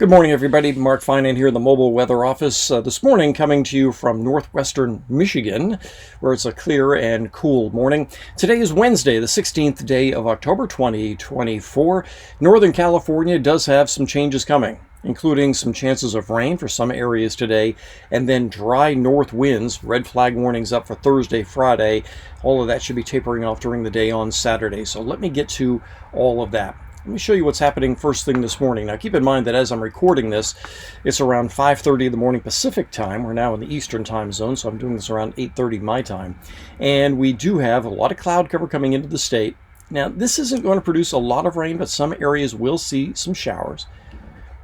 Good morning, everybody. Mark Finan here in the mobile weather office. This morning, coming to you from northwestern Michigan, where it's a clear and cool morning. Today is Wednesday, the 16th day of October 2024. Northern California does have some changes coming, including some chances of rain for some areas today, and then dry north winds. Red flag warnings up for Thursday, Friday. All of that should be tapering off during the day on Saturday. So let me get to all of that. Let me show you what's happening first thing this morning. Now keep in mind that as I'm recording this, it's around 5:30 in the morning Pacific time. We're now in the Eastern time zone, so I'm doing this around 8:30 my time. And we do have a lot of cloud cover coming into the state. Now this isn't going to produce a lot of rain, but some areas will see some showers.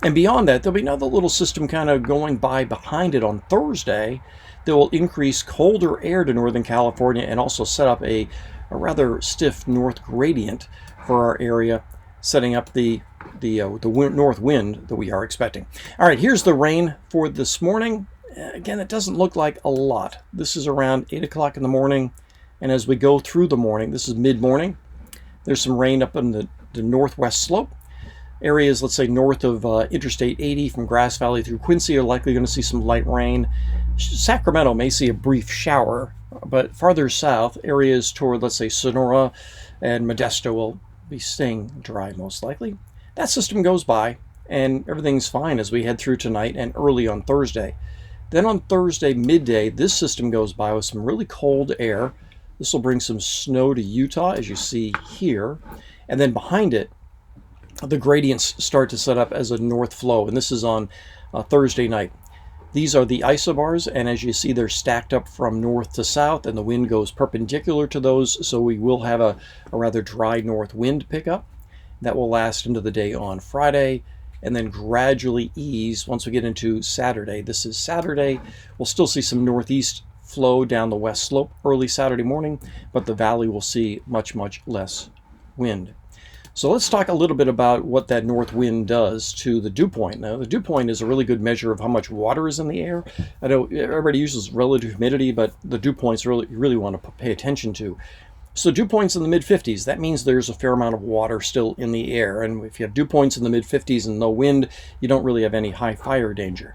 And beyond that, there'll be another little system kind of going by behind it on Thursday that will increase colder air to Northern California and also set up a rather stiff north gradient for our area, setting up the north wind that we are expecting. All right, here's the rain for this morning. Again, it doesn't look like a lot. This is around 8 o'clock in the morning, and as we go through the morning, this is mid-morning, there's some rain up in the northwest slope. Areas, let's say, north of Interstate 80 from Grass Valley through Quincy are likely going to see some light rain. Sacramento may see a brief shower, but farther south, areas toward, let's say, Sonora and Modesto will be staying dry most likely. That system goes by and everything's fine as we head through tonight and early on Thursday. Then on Thursday midday, this system goes by with some really cold air. This will bring some snow to Utah, as you see here. And then behind it, the gradients start to set up as a north flow, and this is on Thursday night. These are the isobars, and as you see, they're stacked up from north to south, and the wind goes perpendicular to those, so we will have a rather dry north wind pickup. That will last into the day on Friday, and then gradually ease once we get into Saturday. This is Saturday. We'll still see some northeast flow down the west slope early Saturday morning, but the valley will see much, much less wind. So let's talk a little bit about what that north wind does to the dew point. Now, the dew point is a really good measure of how much water is in the air. I know everybody uses relative humidity, but the dew points you really want to pay attention to. So dew points in the mid-50s, that means there's a fair amount of water still in the air. And if you have dew points in the mid-50s and no wind, you don't really have any high fire danger.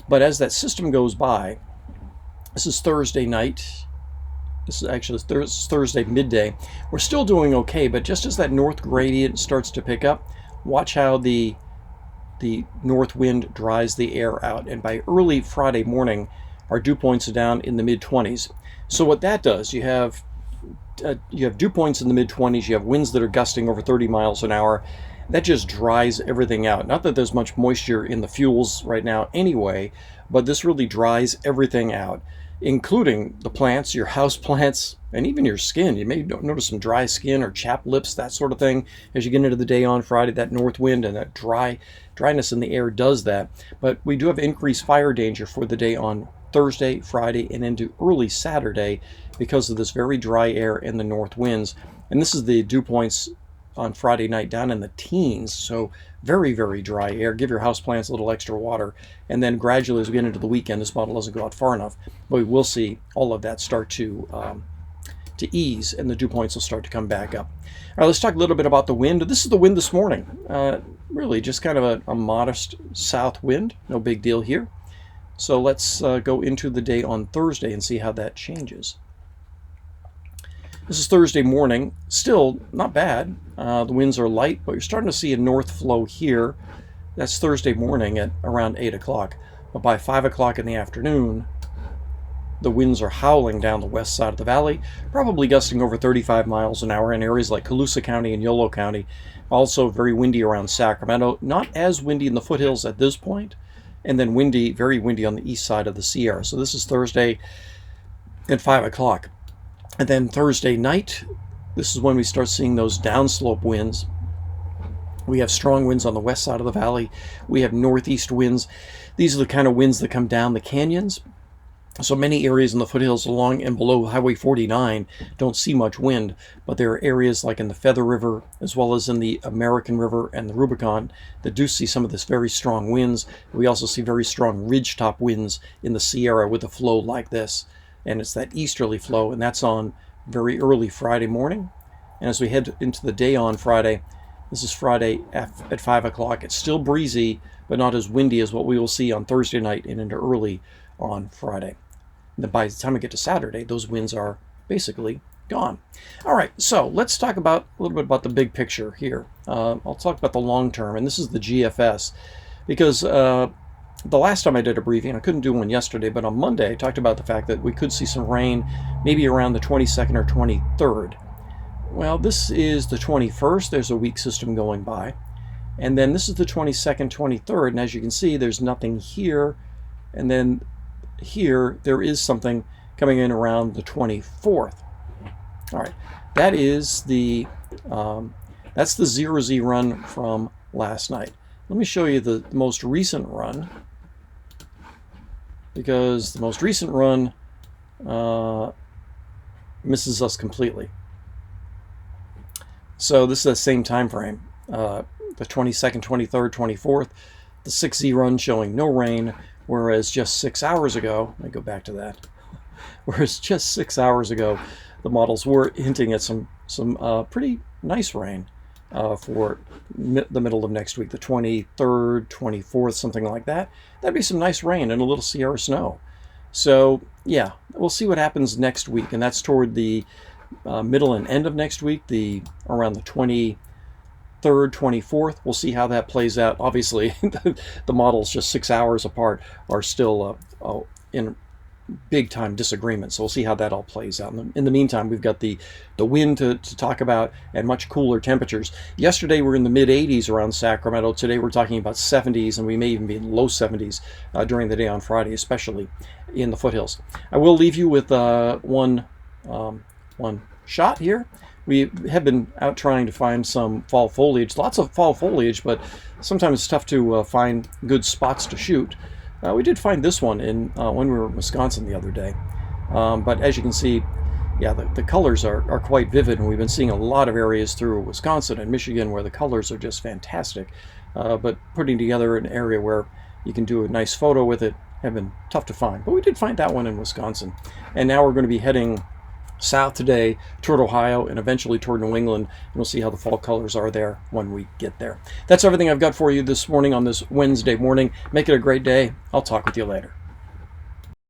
But as that system goes by, this is Thursday night. This is actually Thursday midday. We're still doing okay, but just as that north gradient starts to pick up, watch how the north wind dries the air out. And by early Friday morning, our dew points are down in the mid-20s. So what that does, you have dew points in the mid-20s, you have winds that are gusting over 30 miles an hour. That just dries everything out. Not that there's much moisture in the fuels right now anyway, but this really dries everything out, including the plants, your house plants, and even your skin. You may notice some dry skin or chapped lips, that sort of thing. As you get into the day on Friday, that north wind and that dryness in the air does that. But we do have increased fire danger for the day on Thursday, Friday, and into early Saturday because of this very dry air and the north winds. And this is the dew points on Friday night down in the teens, so very, very dry air. Give your houseplants a little extra water, and then gradually as we get into the weekend, this model doesn't go out far enough, but we will see all of that start to ease, and the dew points will start to come back up. All right, let's talk a little bit about the wind. This is the wind this morning. Really just kind of a modest south wind, no big deal here. So let's go into the day on Thursday and see how that changes. This is Thursday morning. Still not bad. The winds are light, but you're starting to see a north flow here. That's Thursday morning at around 8 o'clock. But by 5 o'clock in the afternoon, the winds are howling down the west side of the valley, probably gusting over 35 miles an hour in areas like Colusa County and Yolo County. Also very windy around Sacramento. Not as windy in the foothills at this point, and then windy, very windy on the east side of the Sierra. So this is Thursday at 5 o'clock. And then Thursday night, this is when we start seeing those downslope winds. We have strong winds on the west side of the valley. We have northeast winds. These are the kind of winds that come down the canyons. So many areas in the foothills along and below Highway 49 don't see much wind, but there are areas like in the Feather River, as well as in the American River and the Rubicon, that do see some of this very strong winds. We also see very strong ridgetop winds in the Sierra with a flow like this. And it's that easterly flow, and that's on very early Friday morning. And as we head into the day on Friday, this is Friday at 5 o'clock. It's still breezy, but not as windy as what we will see on Thursday night and into early on Friday. And then by the time we get to Saturday, those winds are basically gone. All right, so let's talk about a little bit about the big picture here. I'll talk about the long term, and this is the GFS, because the last time I did a briefing, I couldn't do one yesterday, but on Monday I talked about the fact that we could see some rain maybe around the 22nd or 23rd. Well, this is the 21st. There's a weak system going by. And then this is the 22nd, 23rd. And as you can see, there's nothing here. And then here, there is something coming in around the 24th. All right. That is that's the 0Z run from last night. Let me show you the most recent run, because the most recent run misses us completely. So this is the same time frame, the 22nd, 23rd, 24th, the 6Z run showing no rain, whereas just 6 hours ago, let me go back to that, whereas just 6 hours ago, the models were hinting at some pretty nice rain for the middle of next week, the 23rd, 24th, something like that. That'd be some nice rain and a little Sierra snow. So yeah, we'll see what happens next week, and that's toward the middle and end of next week, around the 23rd, 24th. We'll see how that plays out. Obviously, the models just 6 hours apart are still in big time disagreement, so we'll see how that all plays out. In the meantime, we've got the wind to talk about and much cooler temperatures. Yesterday we're in the mid 80s around Sacramento. Today we're talking about 70s, and we may even be in low 70s during the day on Friday, especially in the foothills. I will leave you with one shot here. We have been out trying to find some fall foliage, lots of fall foliage, but sometimes it's tough to find good spots to shoot. We did find this one when we were in Wisconsin the other day. But as you can see, yeah, the colors are quite vivid, and we've been seeing a lot of areas through Wisconsin and Michigan where the colors are just fantastic. But putting together an area where you can do a nice photo with it have been tough to find. But we did find that one in Wisconsin. And now we're going to be heading south today toward Ohio and eventually toward New England, and we'll see how the fall colors are there when we get there. That's everything I've got for you this morning on this Wednesday morning. Make it a great day. I'll talk with you later.